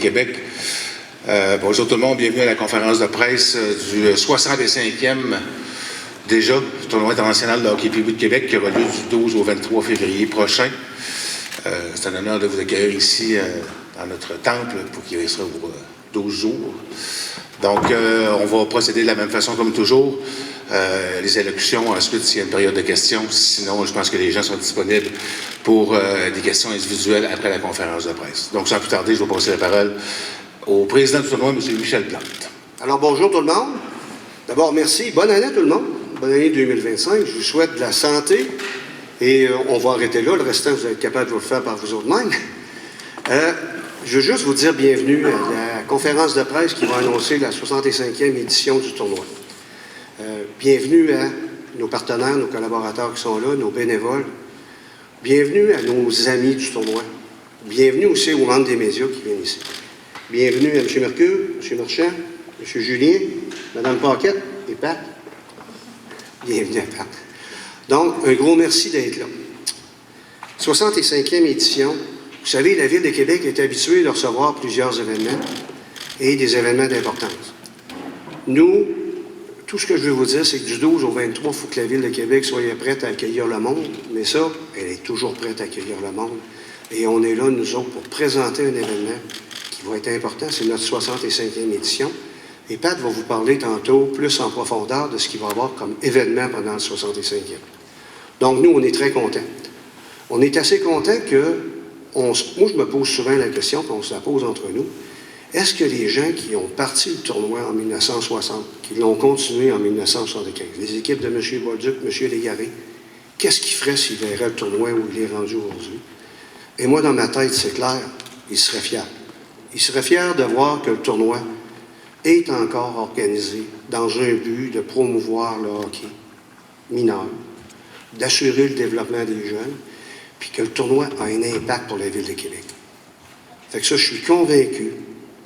Québec. Bonjour tout le monde, bienvenue à la conférence de presse du 65e déjà tournoi international de hockey public de Québec qui aura lieu du 12 au 23 février prochain. C'est un honneur de vous accueillir ici dans notre temple pour qu'il restera pour 12 jours. Donc, on va procéder de la même façon comme toujours. Les allocutions, ensuite, s'il y a une période de questions. Sinon, je pense que les gens sont disponibles pour des questions individuelles après la conférence de presse. Donc, sans plus tarder, je vais passer la parole au président du tournoi, M. Michel Plante. Alors, bonjour tout le monde. D'abord, merci. Bonne année tout le monde. Bonne année 2025. Je vous souhaite de la santé. Et on va arrêter là. Le restant, vous êtes capable de vous le faire par vous autres-mêmes. Je veux juste vous dire bienvenue à la conférence de presse qui va annoncer la 65e édition du tournoi. Bienvenue à nos partenaires, nos collaborateurs qui sont là, nos bénévoles. Bienvenue à nos amis du tournoi. Bienvenue aussi aux membres des médias qui viennent ici. Bienvenue à M. Mercure, M. Marchand, M. Julien, Mme Paquette et Pat. Bienvenue à Pat. Donc, un gros merci d'être là. 65e édition. Vous savez, la Ville de Québec est habituée de recevoir plusieurs événements et des événements d'importance. Nous, tout ce que je veux vous dire, c'est que du 12 au 23, il faut que la Ville de Québec soit prête à accueillir le monde. Mais ça, elle est toujours prête à accueillir le monde. Et on est là, nous autres, pour présenter un événement qui va être important. C'est notre 65e édition. Et Pat va vous parler tantôt plus en profondeur de ce qu'il va y avoir comme événement pendant le 65e. Donc, nous, on est très contents. On est assez contents que moi, je me pose souvent la question, puis on se la pose entre nous. Est-ce que les gens qui ont parti le tournoi en 1960, qui l'ont continué en 1975, les équipes de M. Bolduc, M. Légaré, qu'est-ce qu'ils feraient s'ils verraient le tournoi où il est rendu aujourd'hui? Et moi, dans ma tête, c'est clair, ils seraient fiers. Ils seraient fiers de voir que le tournoi est encore organisé dans un but de promouvoir le hockey mineur, d'assurer le développement des jeunes, puis que le tournoi a un impact pour la Ville de Québec. Fait que ça, je suis convaincu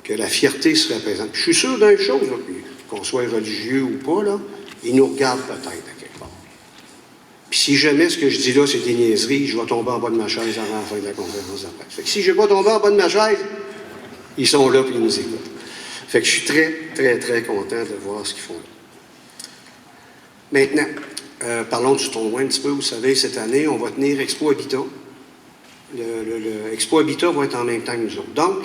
que la fierté serait présente. Puis je suis sûr d'une chose, là, qu'on soit religieux ou pas, là, ils nous regardent peut-être à quelque part. Puis si jamais ce que je dis là, c'est des niaiseries, je vais tomber en bas de ma chaise avant la fin de la conférence de presse. Fait que si je ne vais pas tomber en bas de ma chaise, ils sont là puis ils nous écoutent. Fait que je suis très, très, très content de voir ce qu'ils font là. Maintenant, parlons du tournoi un petit peu. Vous savez, cette année, on va tenir Expo Habitat. Le Expo Habitat va être en même temps que nous autres. Donc,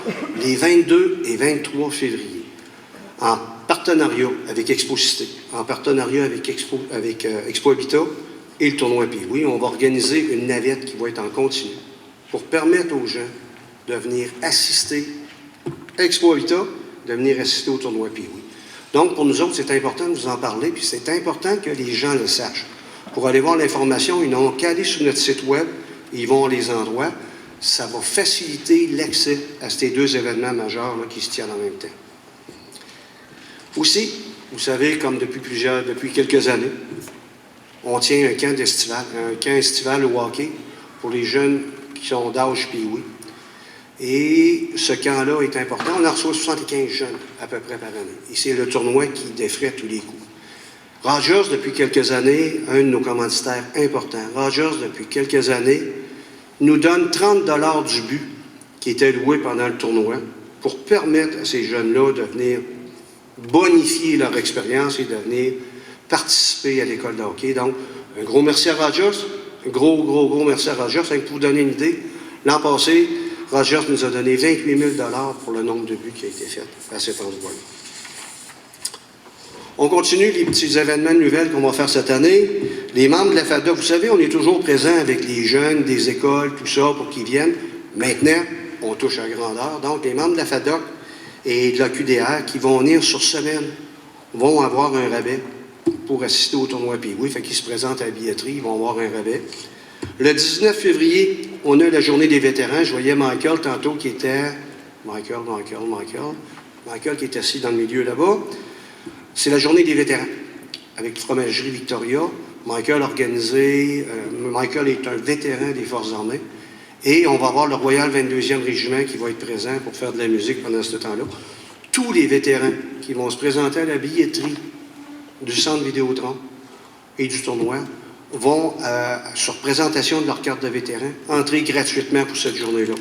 les 22 et 23 février, en partenariat avec Expo-Cité, en partenariat avec Expo Habitat et le tournoi Pee-Wee, on va organiser une navette qui va être en continu pour permettre aux gens de venir assister à Expo Habitat, de venir assister au tournoi Pee-Wee. Donc, pour nous autres, c'est important de vous en parler, puis c'est important que les gens le sachent. Pour aller voir l'information, ils n'ont qu'à aller sur notre site web, ils vont les endroits. Ça va faciliter l'accès à ces deux événements majeurs là, qui se tiennent en même temps. Aussi, vous savez, comme depuis quelques années, on tient un camp estival au hockey pour les jeunes qui sont d'âge Pee-Wee. Et ce camp-là est important. On en reçoit 75 jeunes à peu près par année. Et c'est le tournoi qui défraie tous les coups. Rogers, depuis quelques années, un de nos commanditaires importants. Rogers, depuis quelques années, nous donne 30 $ du but qui était loué pendant le tournoi pour permettre à ces jeunes-là de venir bonifier leur expérience et de venir participer à l'école de hockey. Donc, un gros merci à Rogers. Un gros merci à Rogers. Pour vous donner une idée, l'an passé, Rogers nous a donné 28 000 $ pour le nombre de buts qui a été fait à cet endroit-là. On continue les petits événements de nouvelles qu'on va faire cette année. Les membres de la FADOC, vous savez, on est toujours présent avec les jeunes des écoles, tout ça, pour qu'ils viennent. Maintenant, on touche à grandeur. Donc, les membres de la FADOC et de la QDR qui vont venir sur semaine vont avoir un rabais pour assister au tournoi Pee-Wee. Fait qu'ils se présentent à la billetterie, ils vont avoir un rabais. Le 19 février, on a la journée des vétérans. Je voyais Michael tantôt qui était... Michael qui est assis dans le milieu là-bas. C'est la journée des vétérans avec Fromagerie Victoria. Michael est un vétéran des Forces armées. Et on va avoir le Royal 22e Régiment qui va être présent pour faire de la musique pendant ce temps-là. Tous les vétérans qui vont se présenter à la billetterie du Centre Vidéotron et du tournoi vont, sur présentation de leur carte de vétéran, entrer gratuitement pour cette journée-là.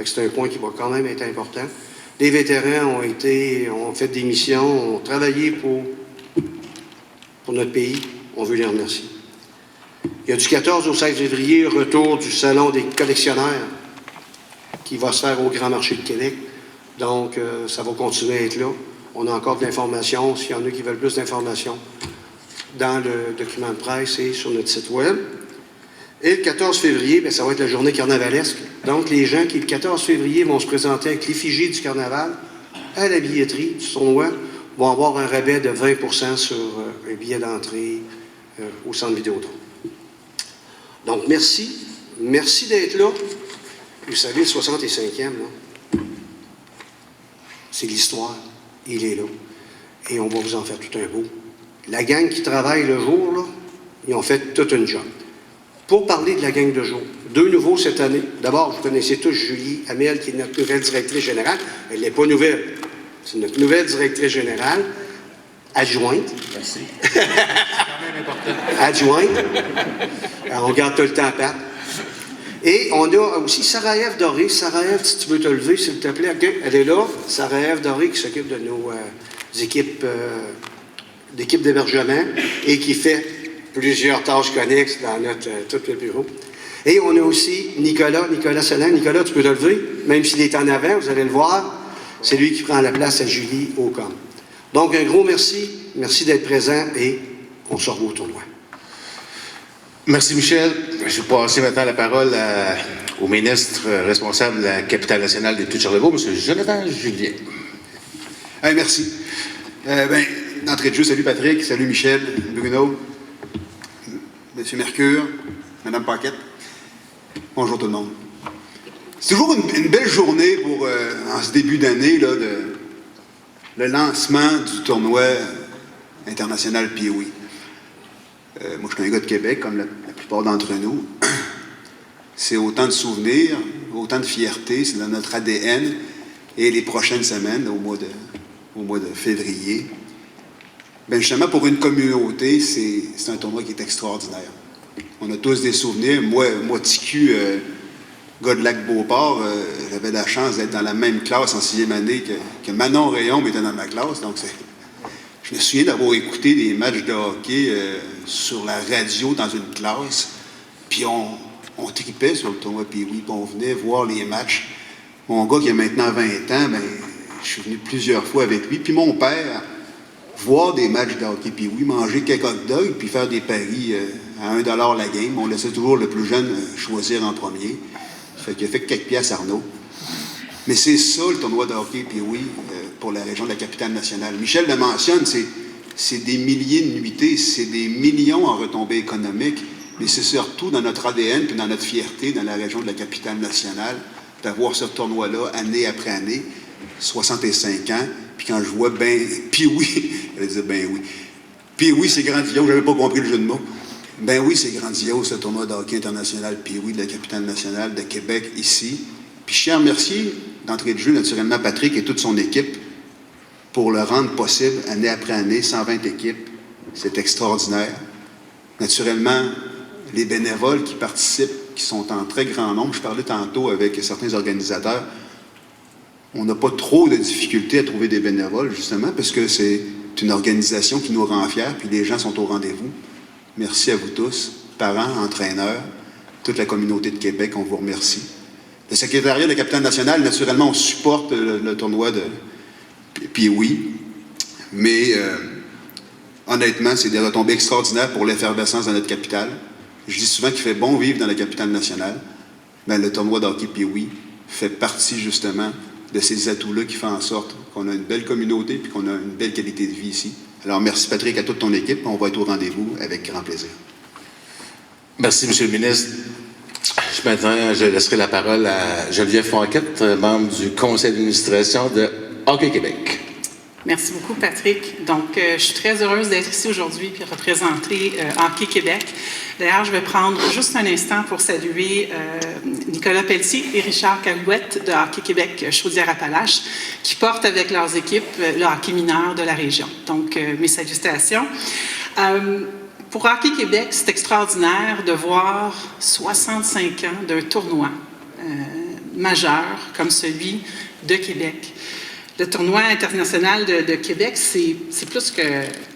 C'est un point qui va quand même être important. Les vétérans ont fait des missions, ont travaillé pour notre pays. On veut les remercier. Il y a du 14 au 16 février, retour du Salon des collectionneurs qui va se faire au Grand Marché de Québec. Donc, ça va continuer à être là. On a encore de l'information, s'il y en a qui veulent plus d'informations, dans le document de presse et sur notre site Web. Et le 14 février, bien, ça va être la journée carnavalesque. Donc, les gens qui, le 14 février, vont se présenter avec l'effigie du carnaval à la billetterie du tournoi vont avoir un rabais de 20 % sur un billet d'entrée au centre Vidéotron. Donc, merci. Merci d'être là. Vous savez, le 65e, là, c'est l'histoire. Il est là. Et on va vous en faire tout un beau. La gang qui travaille le jour, là, ils ont fait toute une job. Pour parler de la gang de jour, 2 nouveaux cette année. D'abord, vous connaissez tous Julie Hamel, qui est notre nouvelle directrice générale. Elle n'est pas nouvelle. C'est notre nouvelle directrice générale, adjointe. Merci. C'est quand même important. Adjointe. Alors, on garde tout le temps à Pat. Et on a aussi Sarah-Ève Doré. Sarah-Ève, si tu veux te lever, s'il te plaît. Okay. Elle est là. Sarah-Ève Doré qui s'occupe de nos équipes d'équipe d'hébergement et qui fait plusieurs tâches connexes dans tout le bureau. Et on a aussi Nicolas Solin. Nicolas, tu peux te lever, même s'il est en avant, vous allez le voir. C'est lui qui prend la place à Julie Aucom. Donc, un gros merci. Merci d'être présent et on se revoit au tournoi. Merci, Michel. Je vais passer maintenant la parole au ministre responsable de la capitale nationale des Petites Charlevoix, M. Jonathan Julien. Hey, merci. D'entrée de jeu, salut Patrick, salut Michel, Bruno, M. Mercure, Mme Paquette. Bonjour tout le monde. C'est toujours une belle journée pour, en ce début d'année, là, le lancement du tournoi international Pee-Wee. Moi, je suis un gars de Québec, comme la plupart d'entre nous. C'est autant de souvenirs, autant de fierté, c'est dans notre ADN. Et les prochaines semaines, au mois de février, bien justement, pour une communauté, c'est un tournoi qui est extraordinaire. On a tous des souvenirs. Moi TQ, gars de Lac-Beauport, j'avais la chance d'être dans la même classe en 6e année que Manon Rayon était dans ma classe. Donc, je me souviens d'avoir écouté des matchs de hockey sur la radio dans une classe. Puis on tripait sur le tournoi Pee-Wee, puis on venait voir les matchs. Mon gars qui a maintenant 20 ans, ben, je suis venu plusieurs fois avec lui. Puis mon père, voir des matchs de hockey Pee-Wee, manger quelques hot dogs, puis faire des paris à 1 $ la game. On laissait toujours le plus jeune choisir en premier. Fait qu'il a fait quelques piastres Arnaud. Mais c'est ça le tournoi de hockey Pee-Wee pour la région de la capitale nationale. Michel le mentionne, c'est des milliers de nuitées, c'est des millions en retombées économiques, mais c'est surtout dans notre ADN puis dans notre fierté dans la région de la capitale nationale d'avoir ce tournoi-là année après année, 65 ans. Puis quand je vois Pee-Wee, elle dit ben oui. Pee-Wee, c'est grandiose, j'avais pas compris le jeu de mots. Ben oui, c'est grandiose, ce tournoi de hockey international Pee-Wee de la capitale nationale de Québec, ici. Puis je tiens à remercier, d'entrée de jeu, naturellement, Patrick et toute son équipe pour le rendre possible, année après année, 120 équipes. C'est extraordinaire. Naturellement, les bénévoles qui participent, qui sont en très grand nombre. Je parlais tantôt avec certains organisateurs. On n'a pas trop de difficultés à trouver des bénévoles, justement, parce que c'est une organisation qui nous rend fiers, puis les gens sont au rendez-vous. Merci à vous tous, parents, entraîneurs, toute la communauté de Québec, on vous remercie. Le secrétariat de la capitale nationale, naturellement, on supporte le tournoi de Pee-Wee, mais honnêtement, c'est des retombées extraordinaires pour l'effervescence dans notre capitale. Je dis souvent qu'il fait bon vivre dans la capitale nationale. Bien, le tournoi de hockey Pee-Wee fait partie, justement, de ces atouts-là qui font en sorte qu'on a une belle communauté et qu'on a une belle qualité de vie ici. Alors, merci Patrick, à toute ton équipe. On va être au rendez-vous avec grand plaisir. Merci, M. le ministre. Maintenant, je laisserai la parole à Geneviève Paquette, membre du conseil d'administration de Hockey Québec. Merci beaucoup, Patrick. Donc, je suis très heureuse d'être ici aujourd'hui et représenter Hockey Québec. D'ailleurs, je vais prendre juste un instant pour saluer Nicolas Pelletier et Richard Calouette de Hockey Québec Chaudière-Appalaches qui portent avec leurs équipes le hockey mineur de la région. Donc, mes salutations. Pour Hockey Québec, c'est extraordinaire de voir 65 ans d'un tournoi majeur comme celui de Québec. Le tournoi international de Québec, c'est plus que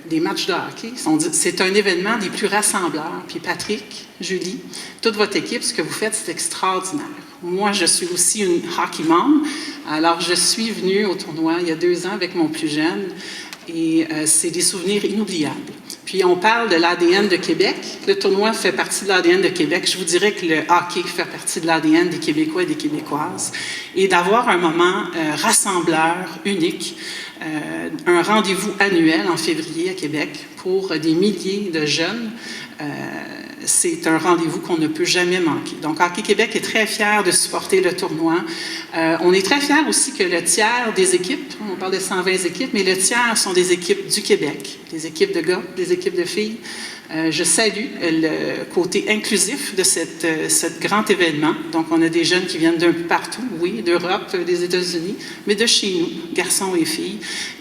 des matchs de hockey. C'est un événement des plus rassembleurs. Puis Patrick, Julie, toute votre équipe, ce que vous faites, c'est extraordinaire. Moi, je suis aussi une hockey mom. Alors, je suis venue au tournoi il y a 2 ans avec mon plus jeune. Et c'est des souvenirs inoubliables. Puis on parle de l'ADN de Québec. Le tournoi fait partie de l'ADN de Québec. Je vous dirais que le hockey fait partie de l'ADN des Québécois et des Québécoises. Et d'avoir un moment rassembleur, unique, un rendez-vous annuel en février à Québec pour des milliers de jeunes, c'est un rendez-vous qu'on ne peut jamais manquer. Donc, Hockey Québec est très fier de supporter le tournoi. On est très fiers aussi que le tiers des équipes, on parle de 120 équipes, mais le tiers sont des équipes du Québec, des équipes de gars, des équipes de filles. Je salue le côté inclusif de cet grand événement. Donc, on a des jeunes qui viennent d'un peu partout, oui, d'Europe, des États-Unis, mais de chez nous, garçons et filles.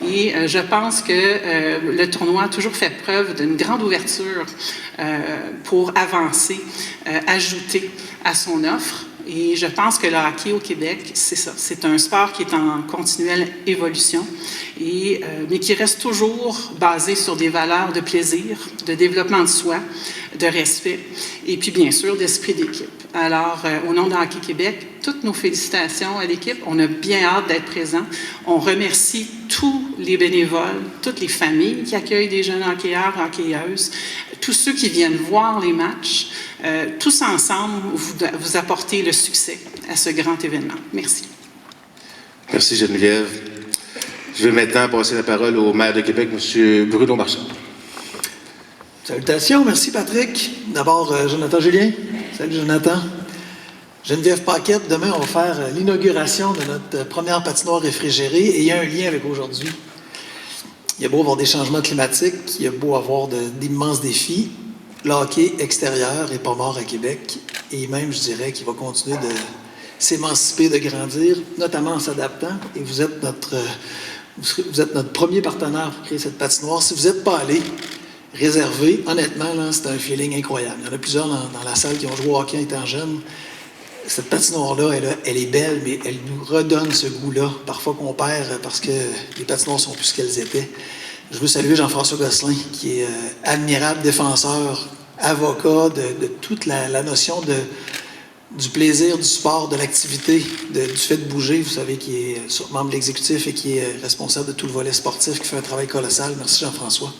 Et je pense que le tournoi a toujours fait preuve d'une grande ouverture pour avancer, ajouter à son offre. Et je pense que le hockey au Québec, c'est ça. C'est un sport qui est en continuelle évolution, mais qui reste toujours basé sur des valeurs de plaisir, de développement de soi, de respect, et puis bien sûr d'esprit d'équipe. Alors, au nom de Hockey Québec, toutes nos félicitations à l'équipe. On a bien hâte d'être présents. On remercie tous les bénévoles, toutes les familles qui accueillent des jeunes hockeyeurs, hockeyeuses, tous ceux qui viennent voir les matchs. Tous ensemble, vous apportez le succès à ce grand événement. Merci. Merci Geneviève. Je vais maintenant passer la parole au maire de Québec, M. Bruno Marchand. Salutations, merci Patrick. D'abord, Jonathan Julien. Salut Jonathan. Geneviève Paquette, demain on va faire l'inauguration de notre première patinoire réfrigérée et il y a un lien avec aujourd'hui. Il y a beau avoir des changements climatiques, il y a beau avoir d'immenses défis. Le hockey extérieur n'est pas mort à Québec et même, je dirais, qu'il va continuer de s'émanciper, de grandir, notamment en s'adaptant. Et vous êtes notre premier partenaire pour créer cette patinoire. Si vous n'êtes pas allé, réservé, honnêtement, là, c'est un feeling incroyable. Il y en a plusieurs dans la salle qui ont joué au hockey en étant jeunes. Cette patinoire-là, elle est belle, mais elle nous redonne ce goût-là. Parfois qu'on perd parce que les patinoires sont plus ce qu'elles étaient. Je veux saluer Jean-François Gosselin, qui est admirable défenseur, avocat de toute la notion du plaisir, du sport, de l'activité, du fait de bouger. Vous savez, qui est membre de l'exécutif et qui est responsable de tout le volet sportif, qui fait un travail colossal. Merci Jean-François.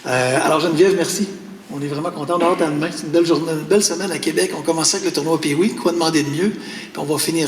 Alors Geneviève, merci. On est vraiment contents. On a hâte à demain. C'est une belle journée, une belle semaine à Québec. On commence avec le tournoi Pee-Wee. Quoi demander de mieux? Puis on va finir